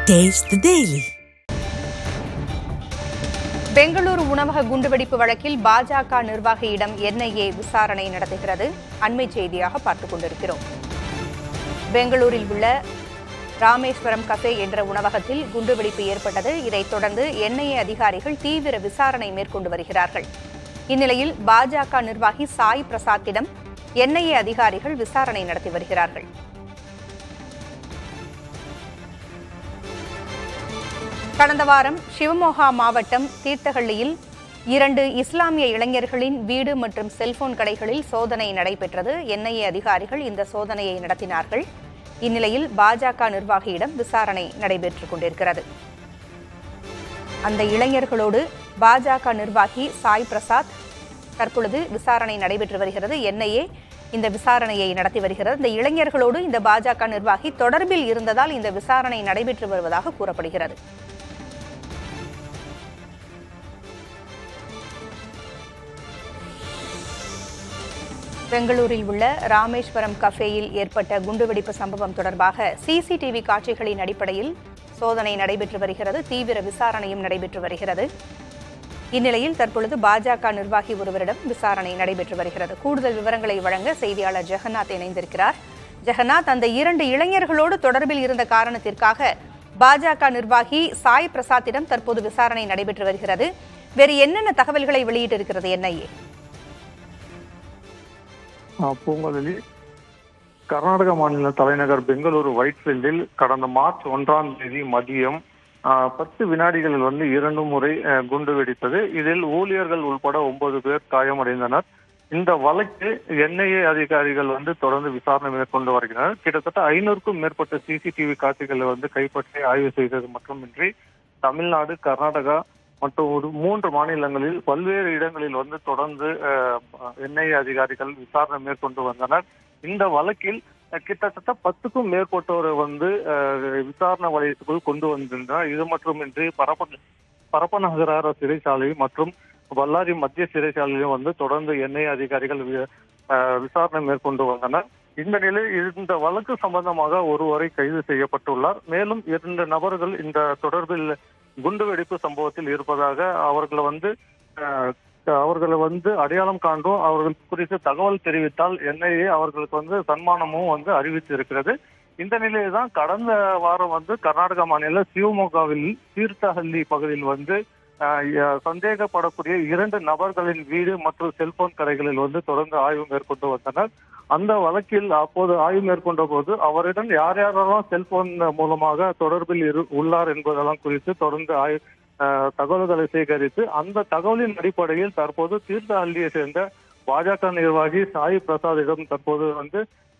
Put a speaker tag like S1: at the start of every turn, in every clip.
S1: Taste the Daily.
S2: Bengaluru உணவக குண்டுவெடிப்பு வழக்கில் பாஜக நிர்வாகியிடம் NIA விசாரணை நடத்துகிறது. அண்மை செய்தியாக பார்த்துக் கொண்டிருக்கிறோம். பெங்களூரில் உள்ள ராமேஸ்வரம் கஃபே என்ற உணவகத்தில் குண்டுவெடிப்பு ஏற்பட்டது. இதைத் தொடர்ந்து NIA அதிகாரிகள் தீவிர விசாரணை மேற்கொண்டு வருகிறார்கள். இந்நிலையில் பாஜக நிர்வாகி சாய் பிரசாத்திடம் NIA அதிகாரிகள் விசாரணை நடத்தி வருகிறார்கள். கடந்த வாரம் சிவமோகா மாவட்டம் தீர்த்தஹள்ளியில் 2 இஸ்லாமிய இளைஞர்களின் வீடு மற்றும் செல்போன் கடைகளில் சோதனை நடைபெற்றது. NIA அதிகாரிகள் இந்த சோதனையை நடத்தினார்கள். இந்நிலையில் பாஜக நிர்வாகியிடம் விசாரணை நடைபெற்றுக் கொண்டிருக்கிறது. அந்த இளைஞர்களோடு பாஜக நிர்வாகி சாய் பிரசாத் தற்பொழுது விசாரணை நடைபெற்று வருகிறது. NIA இந்த விசாரணையை நடத்தி வருகிறது. இந்த இளைஞர்களோடு இந்த பாஜக நிர்வாகி தொடர்பில் இருந்ததால் இந்த விசாரணை நடைபெற்று வருவதாக கூறப்படுகிறது. பெங்களூரில் உள்ள ராமேஸ்வரம் கஃபேயில் ஏற்பட்ட குண்டுவெடிப்பு சம்பவம் தொடர்பாக CCTV காட்சிகளின் அடிப்படையில் சோதனை நடைபெற்று வருகிறது. தீவிர விசாரணையும் நடைபெற்று வருகிறது. இந்நிலையில் தற்பொழுது பாஜக நிர்வாகி ஒருவரிடம் விசாரணை நடைபெற்று வருகிறது. கூடுதல் விவரங்களை வழங்க செய்தியாளர் ஜெகநாத் இணைந்திருக்கிறார். ஜெகநாத், அந்த 2 இளைஞர்களோடு தொடர்பில் இருந்த காரணத்திற்காக பாஜக நிர்வாகி சாய் பிரசாத்திடம் தற்போது விசாரணை நடைபெற்று வருகிறது. வேறு என்னென்ன தகவல்களை வெளியிட்டிருக்கிறது NIA?
S3: பூங்கொழி, கர்நாடக மாநில தலைநகர் பெங்களூரு ஒயிட்ஃபீல்டில் கடந்த மார்ச் 1ஆம் தேதி மதியம் 10 வினாடிகளில் 2 முறை குண்டு வெடித்தது. இதில் ஊழியர்கள் உள்பட 9 பேர் காயமடைந்தனர். இந்த வழக்கு NIA அதிகாரிகள் தொடர்ந்து விசாரணை மேற்கொண்டு வருகின்றனர். கிட்டத்தட்ட 500க்கும் மேற்பட்ட CCTV காட்சிகளை கைப்பற்றி ஆய்வு செய்தது மட்டுமின்றி தமிழ்நாடு, கர்நாடகா மற்றும் 3 மாநிலங்களில் பல்வேறு இடங்களில் தொடர்ந்து NIA அதிகாரிகள் விசாரணை மேற்கொண்டு வந்தனர். இந்த வழக்கில் கிட்டத்தட்ட 10க்கும் மேற்பட்டோரை விசாரணை வலயத்துக்குள் கொண்டு வந்திருந்தனர். இது மட்டுமின்றி பரப்பநகர சிறைச்சாலை மற்றும் பல்லாரி மத்திய சிறைச்சாலையிலும் தொடர்ந்து NIA அதிகாரிகள் விசாரணை மேற்கொண்டு வந்தனர். இந்த நிலையில் இந்த வழக்கு சம்பந்தமாக ஒருவரை கைது செய்யப்பட்டுள்ளார். மேலும் 2 நபர்கள் இந்த தொடர்பில் குண்டுவெடிப்பு சம்பவத்தில் இருப்பதாக அவர்களை அடையாளம் காண்டும் அவர்கள் குறித்து தகவல் தெரிவித்தால் NIA அவர்களுக்கு சன்மானமும் அறிவித்திருக்கிறது. இந்த நிலையில் தான் கடந்த வாரம் கர்நாடக மாநில சிவமோகாவில் தீர்த்தஹள்ளி பகுதியில் சந்தேகப்படக்கூடிய 2 நபர்களின் வீடு மற்றும் செல்போன் கடைகளில் தொடர்ந்து ஆய்வு மேற்கொண்டு வந்தனர். அந்த வழக்கில் அப்போது ஆய்வு மேற்கொண்ட போது அவரிடம் யாரெல்லாம் செல்போன் மூலமாக தொடர்பில் உள்ளார் என்பதெல்லாம் குறித்து தொடர்ந்து தகவல்களை சேகரித்து அந்த தகவலின் அடிப்படையில் தற்போது தீர்த்தஹள்ளியை சேர்ந்த பாஜக நிர்வாகி சாய் பிரசாத்திடம் தற்போது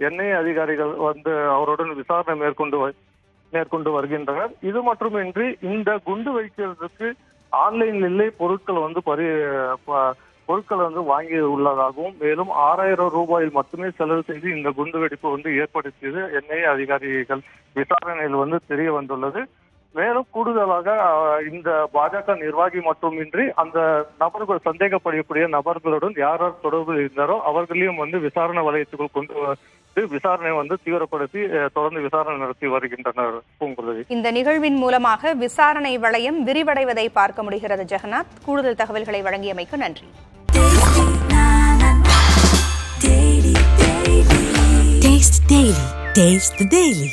S3: NIA அதிகாரிகள் அவருடன் விசாரணை மேற்கொண்டு வருகின்றனர். இது மட்டுமின்றி இந்த குண்டு வைக்கிறதுக்கு ஆன்லைனிலே பொருட்கள் வாங்கி உள்ளதாகவும் மேலும் 6000 ரூபாயில் மட்டுமே செலவு செய்து இந்த குண்டுவெடிப்பு ஏற்படுத்தியது NIA அதிகாரிகள் விசாரணையில் தெரிய வந்துள்ளது. மேலும் கூடுதலாக இந்த பாஜக நிர்வாகி மட்டுமின்றி அந்த நபர்கள் சந்தேகப்படக்கூடிய நபர்களுடன் யார் தொடர்பு இருந்தாரோ அவர்களையும் விசாரணை வலயத்துக்குள் கொண்டு வந்து விசாரணை தீவிரப்படுத்தி தொடர்ந்து விசாரணை நடத்தி வருகின்றனர். பூங்குழலி,
S2: இந்த நிகழ்வின் மூலமாக விசாரணை வளையம் விரிவடைவதை பார்க்க முடிகிறது. ஜெகநாத், கூடுதல் தகவல்களை வழங்கியமைக்கு நன்றி.
S1: Taste the Daily.